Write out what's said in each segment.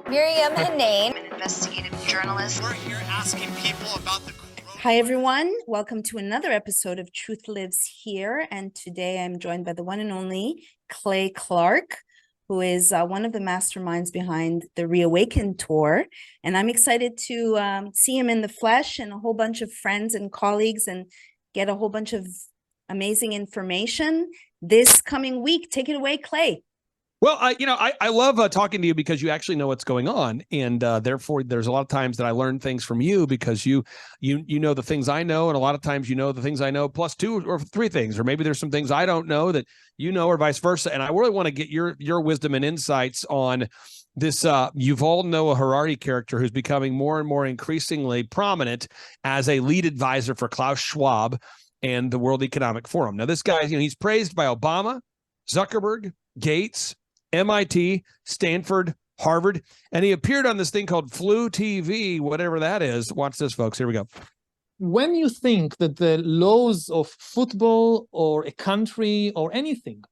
Maryam and Nain, an investigative journalist. We're here asking people about the... Hi, everyone. Welcome to another episode of Truth Lives Here. And today I'm joined by the one and only Clay Clark, who is one of the masterminds behind the Reawaken Tour. And I'm excited to see him in the flesh and a whole bunch of friends and colleagues and get a whole bunch of amazing information this coming week. Take it away, Clay. Well, I love talking to you because you actually know what's going on, and therefore there's a lot of times that I learn things from you because you know the things I know, and a lot of times you know the things I know plus two or three things, or maybe there's some things I don't know that you know, or vice versa. And I really want to get your wisdom and insights on this Yuval Noah Harari character who's becoming more and more increasingly prominent as a lead advisor for Klaus Schwab and the World Economic Forum. Now, this guy, he's praised by Obama, Zuckerberg, Gates, MIT, Stanford, Harvard, and he appeared on this thing called Flu TV, whatever that is. Watch this, folks. Here we go. When you think that the laws of football or a country or anything,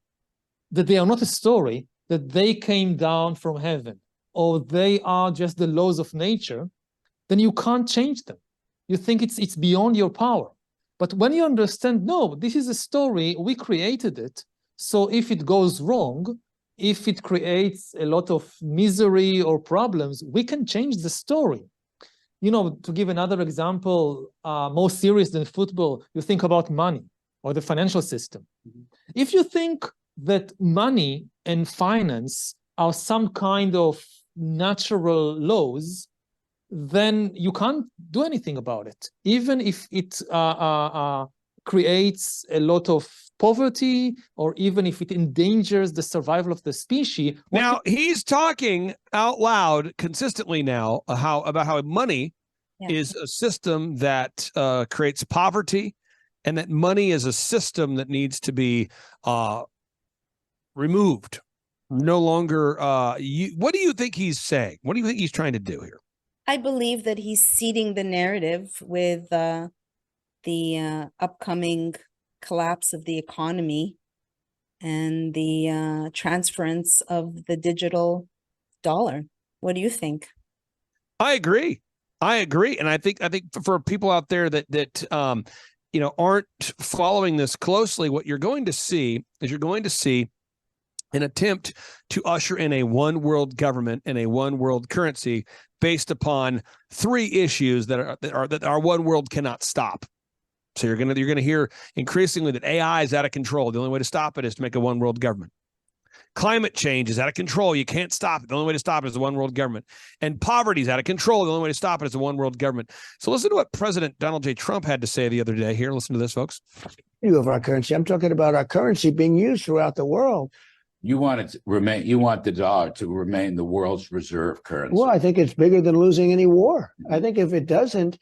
that they are not a story, that they came down from heaven, or they are just the laws of nature, then you can't change them. You think it's beyond your power. But when you understand, no, this is a story, we created it, so if it goes wrong, if it creates a lot of misery or problems, we can change the story. You know, to give another example, more serious than football, you think about money or the financial system. Mm-hmm. If you think that money and finance are some kind of natural laws, then you can't do anything about it. Even if it creates a lot of poverty, or even if it endangers the survival of the species. Now, he's talking out loud consistently now about how money is a system that creates poverty, and that money is a system that needs to be removed. No longer. What do you think he's saying? What do you think he's trying to do here? I believe that he's seeding the narrative with the upcoming collapse of the economy and the transference of the digital dollar. What do you think? I agree, and I think for people out there that aren't following this closely, what you're going to see is an attempt to usher in a one world government and a one world currency based upon three issues that our one world cannot stop. So you're gonna hear increasingly that AI is out of control. The only way to stop it is to make a one world government. Climate change is out of control. You can't stop it. The only way to stop it is a one world government. And poverty is out of control. The only way to stop it is a one world government. So listen to what President Donald J. Trump had to say the other day. Here, listen to this, folks. Of our currency. I'm talking about our currency being used throughout the world. You want it to remain. You want the dollar to remain the world's reserve currency. Well, I think it's bigger than losing any war. I think if it doesn't,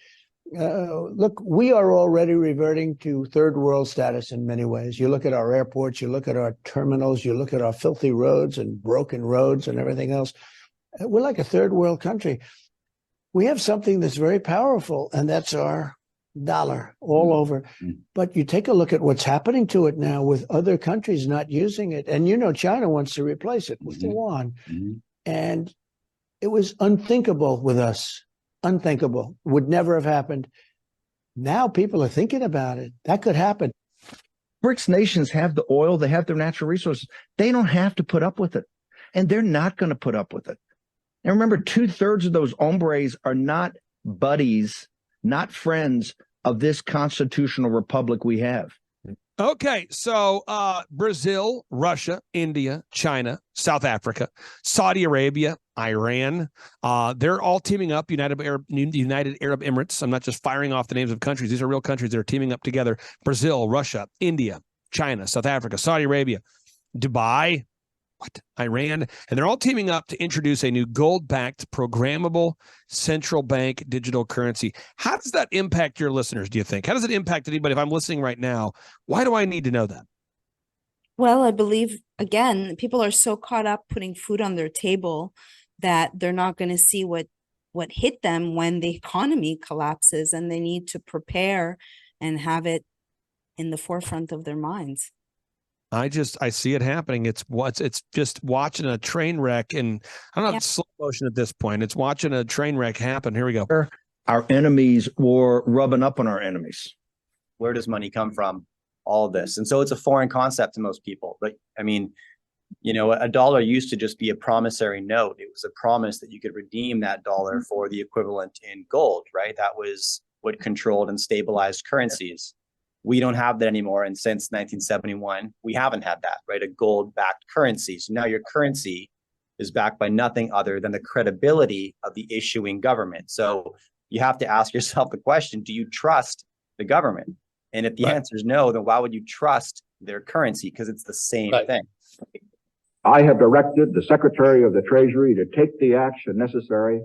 look, we are already reverting to third world status in many ways. You look at our airports, you look at our terminals, you look at our filthy roads and broken roads and everything else. We're like a third world country. We have something that's very powerful, and that's our dollar all over. But you take a look at what's happening to it now with other countries not using it. And China wants to replace it with the yuan. And it was unthinkable with us. Unthinkable. Would never have happened. Now people are thinking about it. That could happen. BRICS nations have the oil, they have their natural resources. They don't have to put up with it. And they're not going to put up with it. And remember, 2/3 of those hombres are not buddies, not friends of this constitutional republic we have. Okay, so Brazil, Russia, India, China, South Africa, Saudi Arabia, Iran, they're all teaming up. United Arab Emirates. I'm not just firing off the names of countries. These are real countries that are teaming up together. Brazil, Russia, India, China, South Africa, Saudi Arabia, Dubai, Iran, and they're all teaming up to introduce a new gold-backed programmable central bank digital currency. How does that impact your listeners, do you think? How does it impact anybody? If I'm listening right now, why do I need to know that? Well, I believe, again, people are so caught up putting food on their table that they're not going to see what hit them when the economy collapses, and they need to prepare and have it in the forefront of their minds. I see it happening. It's just watching a train wreck, and I don't know, it's slow motion at this point. It's watching a train wreck happen. Here we go. Our enemies were rubbing up on our enemies. Where does money come from? All of this. And so it's a foreign concept to most people. But I mean, you know, a dollar used to just be a promissory note. It was a promise that you could redeem that dollar for the equivalent in gold, right? That was what controlled and stabilized currencies. We don't have that anymore. And since 1971, we haven't had that, right? A gold-backed currency. So now your currency is backed by nothing other than the credibility of the issuing government. So you have to ask yourself the question, do you trust the government? And if the answer is no, then why would you trust their currency? Because it's the same thing. I have directed the Secretary of the Treasury to take the action necessary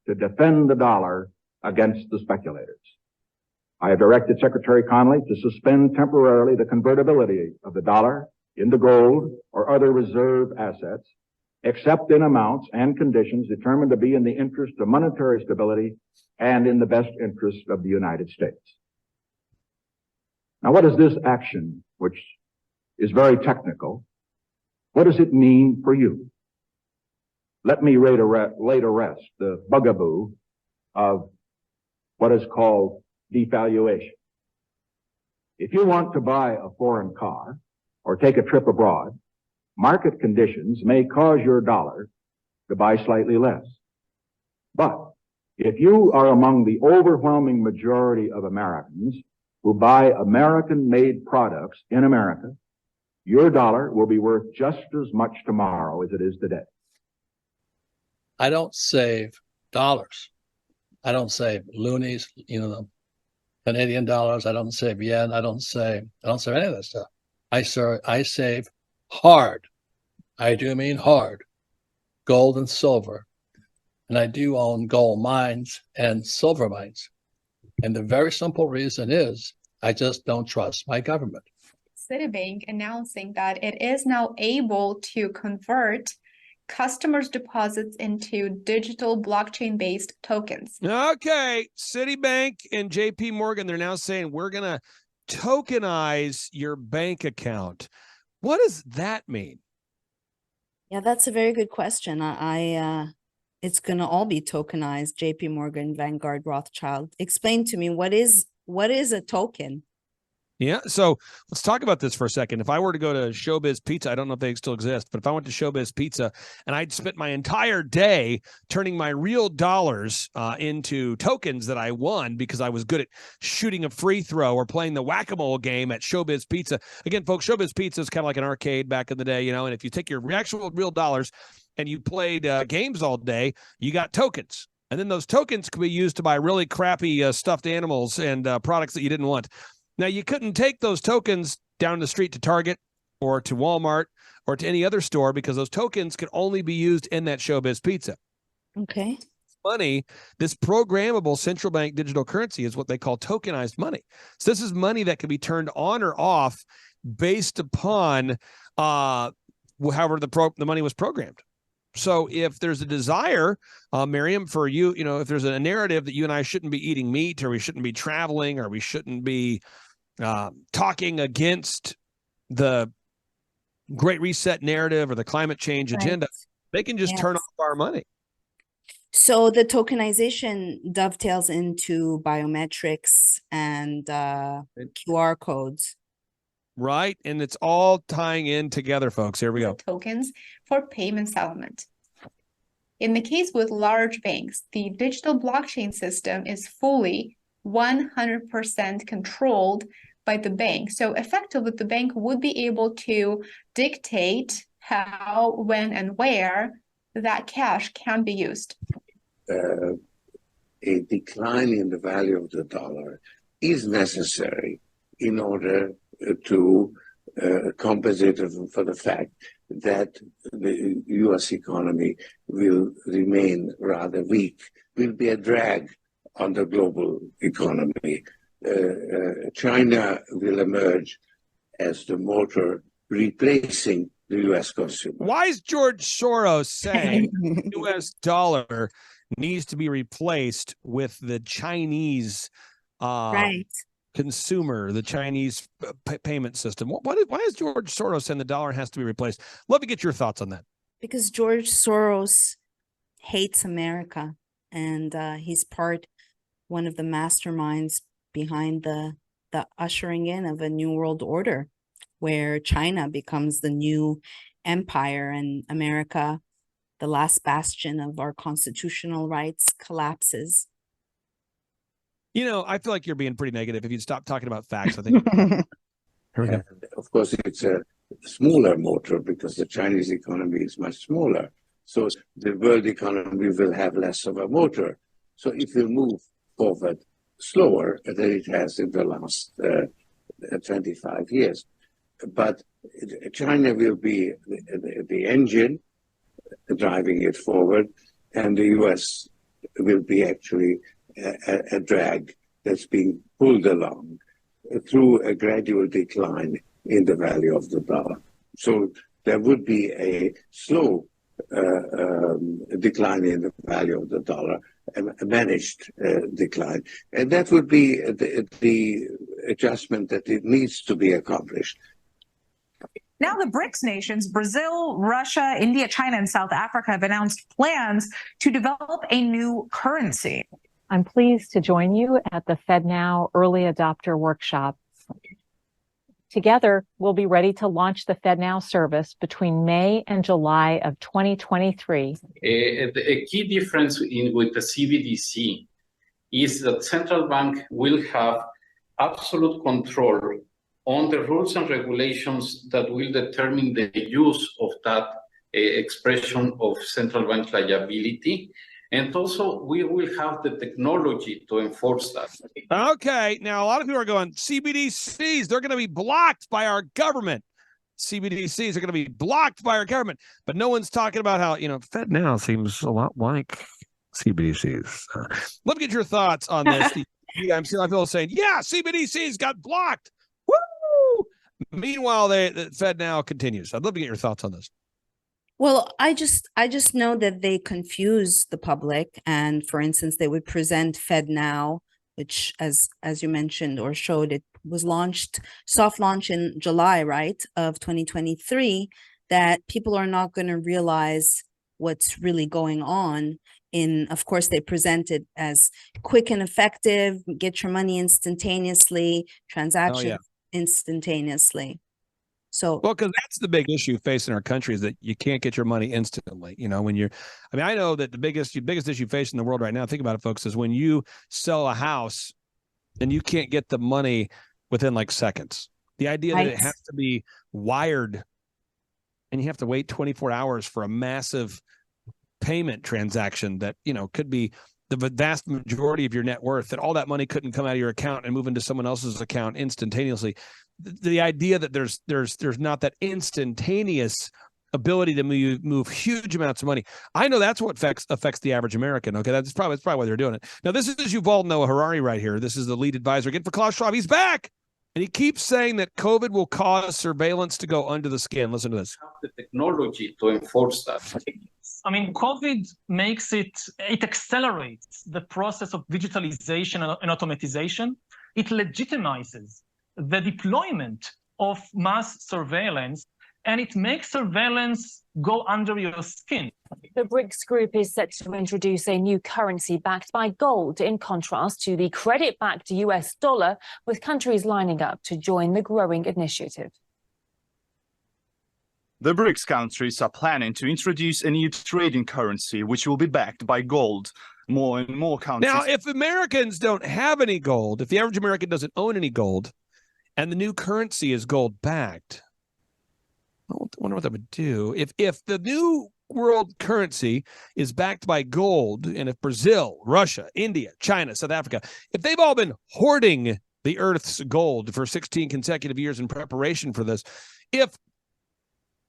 to defend the dollar against the speculators. I have directed Secretary Connally to suspend temporarily the convertibility of the dollar into gold or other reserve assets, except in amounts and conditions determined to be in the interest of monetary stability and in the best interest of the United States. Now, what is this action, which is very technical? What does it mean for you? Let me lay to rest the bugaboo of what is called devaluation. If you want to buy a foreign car or take a trip abroad, market conditions may cause your dollar to buy slightly less. But if you are among the overwhelming majority of Americans who buy American-made products in America, your dollar will be worth just as much tomorrow as it is today. I don't save dollars. I don't save loonies, you know, Canadian dollars. I don't save yen. I don't save any of that stuff. I save hard. I do mean hard, gold and silver. And I do own gold mines and silver mines. And the very simple reason is I just don't trust my government. Citibank announcing that it is now able to convert customers' deposits into digital blockchain-based tokens. Okay, Citibank and JP Morgan, they're now saying we're going to tokenize your bank account. What does that mean? Yeah, that's a very good question. It's going to all be tokenized. JP Morgan, Vanguard, Rothschild. Explain to me what is a token? Yeah, so let's talk about this for a second. If I were to go to Showbiz Pizza, I don't know if they still exist, but if I went to Showbiz Pizza and I'd spent my entire day turning my real dollars into tokens that I won because I was good at shooting a free throw or playing the whack-a-mole game at Showbiz Pizza. Again, folks, Showbiz Pizza is kind of like an arcade back in the day, you know, and if you take your actual real dollars and you played games all day, you got tokens. And then those tokens could be used to buy really crappy stuffed animals and products that you didn't want. Now, you couldn't take those tokens down the street to Target or to Walmart or to any other store because those tokens could only be used in that Showbiz Pizza. Okay. Money, this programmable central bank digital currency is what they call tokenized money. So this is money that can be turned on or off based upon however the money was programmed. So if there's a desire, Maryam, for you, you know, if there's a narrative that you and I shouldn't be eating meat or we shouldn't be traveling or we shouldn't be talking against the Great Reset narrative or the climate change agenda, they can just turn off our money. So the tokenization dovetails into biometrics and QR codes. Right. And it's all tying in together, folks. Here we go. Tokens for payment settlement. In the case with large banks, the digital blockchain system is fully 100% controlled by the bank. So effectively, the bank would be able to dictate how, when, and where that cash can be used. A decline in the value of the dollar is necessary in order to compensate for the fact that the U.S. economy will remain rather weak, will be a drag on the global economy. China will emerge as the motor replacing the U.S. consumer. Why is George Soros saying the U.S. dollar needs to be replaced with the Chinese consumer, the Chinese payment system. Why is George Soros saying the dollar has to be replaced? Love to get your thoughts on that. Because George Soros hates America, and he's one of the masterminds behind the ushering in of a new world order, where China becomes the new empire and America, the last bastion of our constitutional rights, collapses. You know, I feel like you're being pretty negative. If you'd stop talking about facts, I think. And of course, it's a smaller motor because the Chinese economy is much smaller. So the world economy will have less of a motor. So it will move forward slower than it has in the last 25 years. But China will be the engine driving it forward, and the US will be actually a drag that's being pulled along through a gradual decline in the value of the dollar. So there would be a slow decline in the value of the dollar, a managed decline. And that would be the adjustment that it needs to be accomplished. Now the BRICS nations, Brazil, Russia, India, China, and South Africa have announced plans to develop a new currency. I'm pleased to join you at the FedNow Early Adopter Workshop. Together, we'll be ready to launch the FedNow service between May and July of 2023. A key difference with the CBDC is that central bank will have absolute control on the rules and regulations that will determine the use of that expression of central bank liability. And also, we will have the technology to enforce that. Okay. Now, a lot of people are going, CBDCs, they're going to be blocked by our government. CBDCs are going to be blocked by our government. But no one's talking about how, FedNow seems a lot like CBDCs. Let me get your thoughts on this. I'm seeing people saying, yeah, CBDCs got blocked. Woo! Meanwhile, the FedNow continues. I'd love to get your thoughts on this. Well, I just know that they confuse the public, and for instance, they would present FedNow, which, as you mentioned or showed, it was soft launch in July, right, of 2023. That people are not going to realize what's really going on. Of course, they present it as quick and effective, get your money instantaneously, transaction instantaneously. So, well, because that's the big issue facing our country is that you can't get your money instantly. I know that the biggest issue facing the world right now, think about it, folks, is when you sell a house and you can't get the money within like seconds. The idea that it has to be wired and you have to wait 24 hours for a massive payment transaction that, could be the vast majority of your net worth, that all that money couldn't come out of your account and move into someone else's account instantaneously. The idea that there's not that instantaneous ability to move huge amounts of money. I know that's what affects the average American. Okay, that's probably why they're doing it. Now, this is Yuval Noah Harari right here. This is the lead advisor again for Klaus Schwab. He's back, and he keeps saying that COVID will cause surveillance to go under the skin. Listen to this. The technology to enforce that. I mean, COVID makes it accelerates the process of digitalization and automatization. It legitimizes the deployment of mass surveillance, and it makes surveillance go under your skin. The BRICS group is set to introduce a new currency backed by gold, in contrast to the credit-backed US dollar, with countries lining up to join the growing initiative. The BRICS countries are planning to introduce a new trading currency, which will be backed by gold. More and more countries. Now, if Americans don't have any gold, if the average American doesn't own any gold, and the new currency is gold-backed, I wonder what that would do. If the new world currency is backed by gold, and if Brazil, Russia, India, China, South Africa, if they've all been hoarding the Earth's gold for 16 consecutive years in preparation for this, I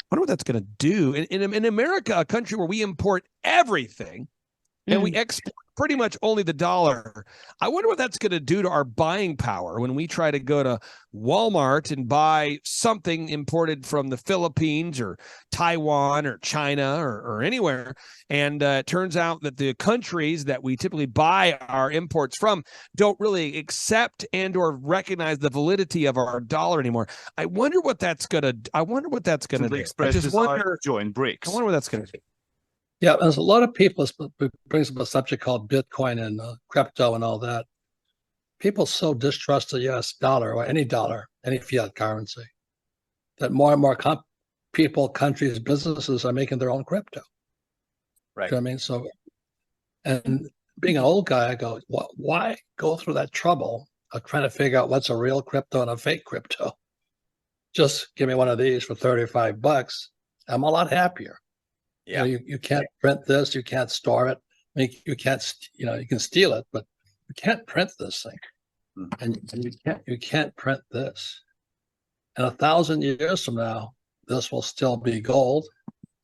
wonder what that's going to do. In America, a country where we import everything, and we export pretty much only the dollar. I wonder what that's going to do to our buying power when we try to go to Walmart and buy something imported from the Philippines or Taiwan or China or anywhere. And it turns out that the countries that we typically buy our imports from don't really accept and or recognize the validity of our dollar anymore. I wonder what that's going to do. I just wonder. Join BRICS. I wonder what that's going to do. Yeah, there's a lot of people, it brings up a subject called Bitcoin and crypto and all that. People so distrust the US dollar or any fiat currency, that more and more people, countries, businesses are making their own crypto. Right. You know what I mean? So, and being an old guy, I go, why go through that trouble of trying to figure out what's a real crypto and a fake crypto? Just give me one of these for $35. I'm a lot happier. Yeah. You can't print this, you can't store it. I mean, you can't, you can steal it, but you can't print this thing. And you can't print this. And 1,000 years from now, this will still be gold.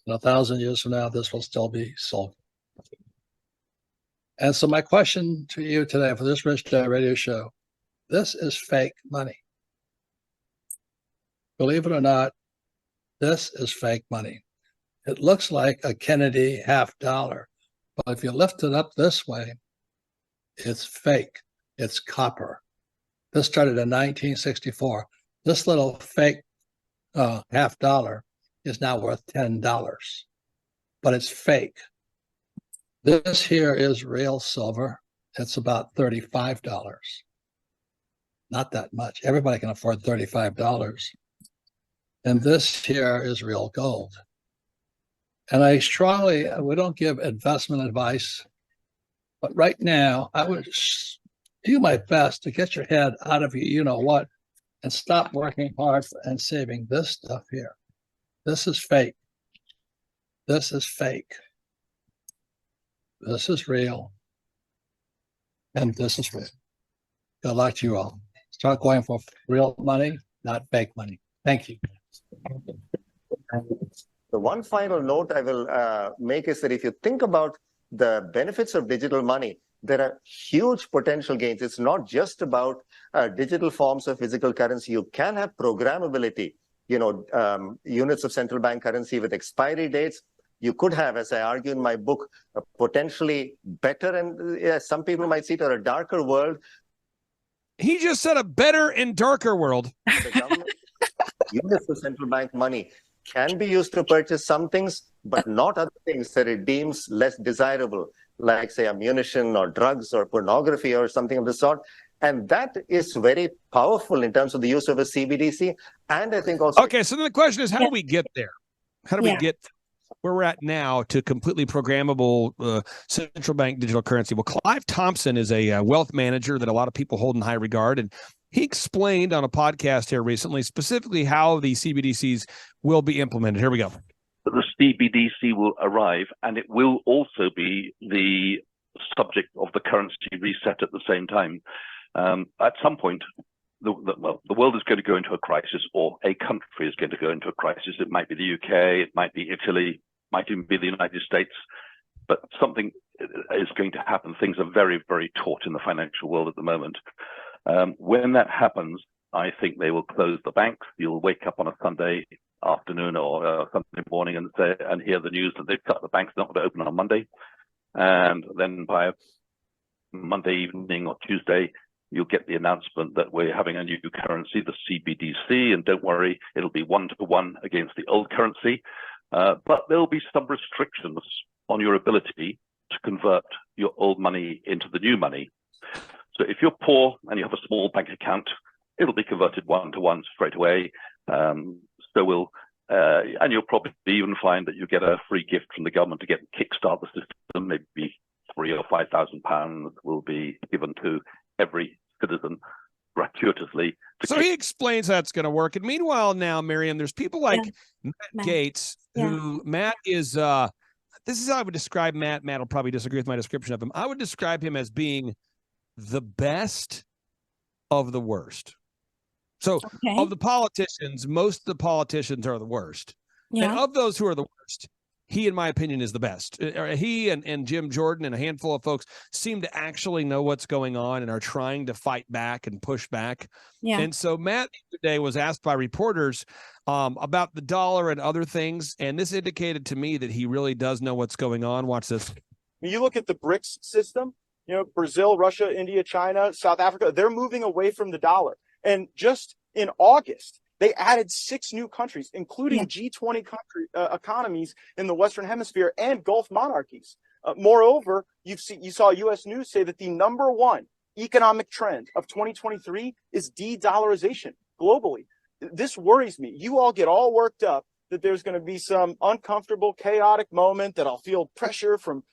And 1,000 years from now, this will still be silver. And so my question to you today for this Rich Dad Radio show, this is fake money. Believe it or not, this is fake money. It looks like a Kennedy $50, but if you lift it up this way, it's fake. It's copper. This started in 1964. This little fake $50 is now worth $10, but it's fake. This here is real silver. It's about $35. Not that much. Everybody can afford $35. And this here is real gold. And we don't give investment advice, but right now I would do my best to get your head out of you know what, and stop working hard and saving this stuff here. This is fake. This is fake. This is real. And this is real. Good luck to you all. Start going for real money, not fake money. Thank you. The one final note I will make is that if you think about the benefits of digital money, there are huge potential gains. It's not just about digital forms of physical currency. You can have programmability, units of central bank currency with expiry dates. You could have, as I argue in my book, a potentially better and some people might see it as a darker world. He just said a better and darker world. The government, units of central bank money can be used to purchase some things, but not other things that it deems less desirable, like, say, ammunition or drugs or pornography or something of the sort. And that is very powerful in terms of the use of a CBDC. And I think also... Okay, so then the question is, how do we get there? How do we get where we're at now to completely programmable central bank digital currency? Well, Clive Thompson is a wealth manager that a lot of people hold in high regard, and he explained on a podcast here recently specifically how the CBDCs will be implemented. Here we go. The CBDC will arrive, and it will also be the subject of the currency reset at the same time. At some point, the world is going to go into a crisis, or a country is going to go into a crisis. It might be the UK, it might be Italy, might even be the United States, but something is going to happen. Things are very, very taut in the financial world at the moment. When that happens, I think they will close the banks. You'll wake up on a Sunday afternoon or Sunday morning and hear the news that they've cut the banks, not going to open on Monday. And then by Monday evening or Tuesday, you'll get the announcement that we're having a new currency, the CBDC, and don't worry, it'll be 1-to-1 against the old currency. But there'll be some restrictions on your ability to convert your old money into the new money. So if you're poor and you have a small bank account, it'll be converted 1-to-1 straight away. And you'll probably even find that you get a free gift from the government to kickstart the system. Maybe £3,000 or £5,000 will be given to every citizen gratuitously. So he explains how it's going to work. And meanwhile, now, Maryam, there's people like Matt Gates, who Matt is, this is how I would describe Matt. Matt will probably disagree with my description of him. I would describe him as being the best of the worst. So of the politicians, most of the politicians are the worst. And of those who are the worst, he, in my opinion, is the best. He and Jim Jordan and a handful of folks seem to actually know what's going on and are trying to fight back and push back. Yeah. And so Matt today was asked by reporters about the dollar and other things, and this indicated to me that he really does know what's going on. Watch this. When you look at the BRICS system, you know, Brazil, Russia, India, China, South Africa, they're moving away from the dollar. And just in August, they added 6 new countries, including G20 economies in the Western Hemisphere and Gulf monarchies. Moreover, you saw U.S. News say that the #1 economic trend of 2023 is de-dollarization globally. This worries me. You all get all worked up that there's going to be some uncomfortable, chaotic moment that I'll feel pressure from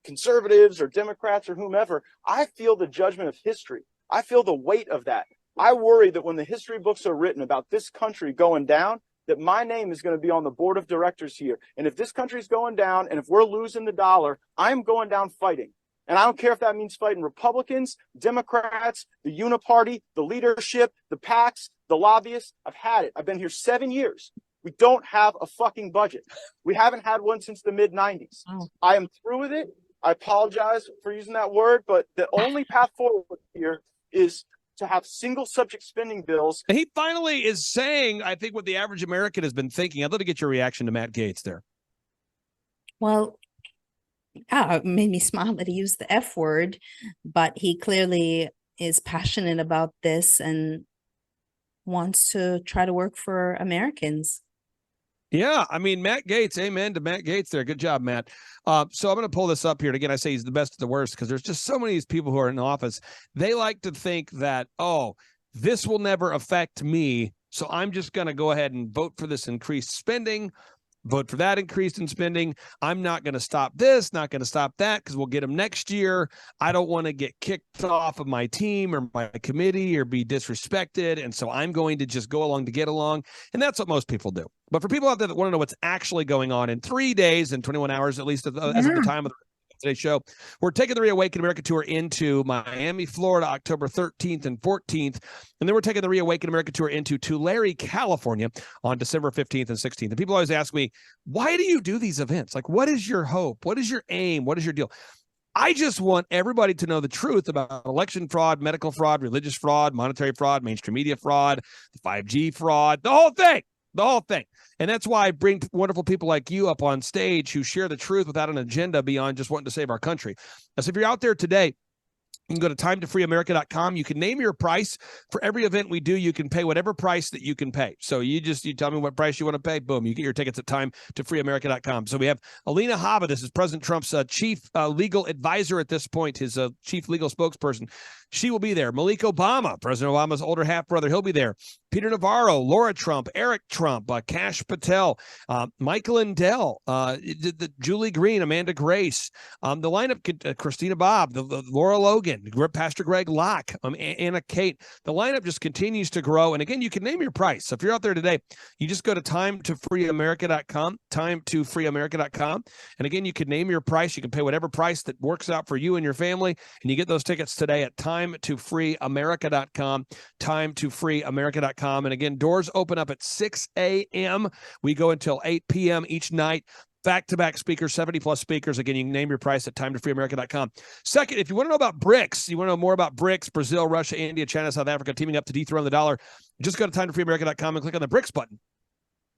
conservatives or Democrats or whomever. I feel the judgment of history. I feel the weight of that. I worry that when the history books are written about this country going down, that my name is going to be on the board of directors here. And if this country's going down and if we're losing the dollar, I'm going down fighting. And I don't care if that means fighting Republicans, Democrats, the Uniparty, the leadership, the PACs, the lobbyists. I've had it. I've been here 7 years. We don't have a fucking budget. We haven't had one since the mid-90s. I am through with it. I apologize for using that word, but the only path forward here is to have single subject spending bills. And he finally is saying, I think, what the average American has been thinking. I'd love to get your reaction to Matt Gaetz there. Well, it made me smile that he used the F word, but he clearly is passionate about this and wants to try to work for Americans. Yeah, I mean, Matt Gaetz, amen to Matt Gaetz there. Good job, Matt. So I'm going to pull this up here. And again, I say he's the best of the worst because there's just so many of these people who are in office. They like to think that, oh, this will never affect me, so I'm just going to go ahead and vote for this increased spending, vote for that increase in spending. I'm not going to stop this, not going to stop that because we'll get them next year. I don't want to get kicked off of my team or my committee or be disrespected. And so I'm going to just go along to get along. And that's what most people do. But for people out there that want to know what's actually going on in 3 days and 21 hours, at least as of the time of today's show, we're taking the Reawaken America tour into Miami, Florida, October 13th and 14th. And then we're taking the Reawaken America tour into Tulare, California on December 15th and 16th. And people always ask me, why do you do these events? Like, what is your hope? What is your aim? What is your deal? I just want everybody to know the truth about election fraud, medical fraud, religious fraud, monetary fraud, mainstream media fraud, the 5G fraud, the whole thing. The whole thing. And that's why I bring wonderful people like you up on stage who share the truth without an agenda beyond just wanting to save our country. So if you're out there today, you can go to timetofreeamerica.com. You can name your price. For every event we do, you can pay whatever price that you can pay. So you tell me what price you want to pay. Boom, you get your tickets at timetofreeamerica.com. So we have Alina Habba. This is President Trump's chief legal advisor at this point, his chief legal spokesperson. She will be there. Malik Obama, President Obama's older half-brother, he'll be there. Peter Navarro, Laura Trump, Eric Trump, Kash Patel, Michael Lindell, Julie Green, Amanda Grace, the lineup, Christina Bobb, Laura Logan, Pastor Greg Locke, Anna Kate. The lineup just continues to grow. And again, you can name your price. So if you're out there today, you just go to timetofreeamerica.com, timetofreeamerica.com. And again, you can name your price. You can pay whatever price that works out for you and your family. And you get those tickets today at timetofreeamerica.com, timetofreeamerica.com. And again, doors open up at 6 a.m. We go until 8 p.m. each night. Back-to-back speakers, 70-plus speakers. Again, you can name your price at timetofreeamerica.com. Second, if you want to know about BRICS, you want to know more about BRICS, Brazil, Russia, India, China, South Africa, teaming up to dethrone the dollar, just go to timetofreeamerica.com and click on the BRICS button.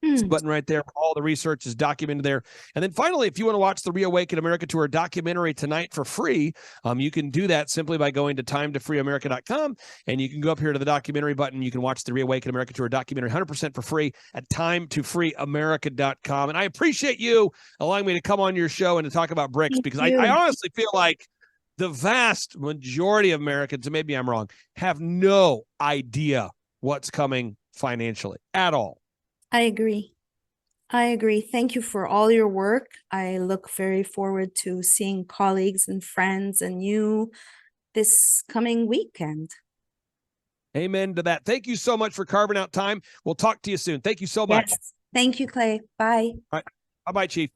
It's a button right there. All the research is documented there. And then finally, if you want to watch the Reawaken America Tour documentary tonight for free, you can do that simply by going to timetofreeamerica.com, and you can go up here to the documentary button. You can watch the Reawaken America Tour documentary 100% for free at timetofreeamerica.com. And I appreciate you allowing me to come on your show and to talk about BRICS, because I honestly feel like the vast majority of Americans, and maybe I'm wrong, have no idea what's coming financially at all. I agree. Thank you for all your work. I look very forward to seeing colleagues and friends and you this coming weekend. Amen to that. Thank you so much for carving out time. We'll talk to you soon. Thank you so much. Yes. Thank you, Clay. Bye. All right. Bye-bye, Chief.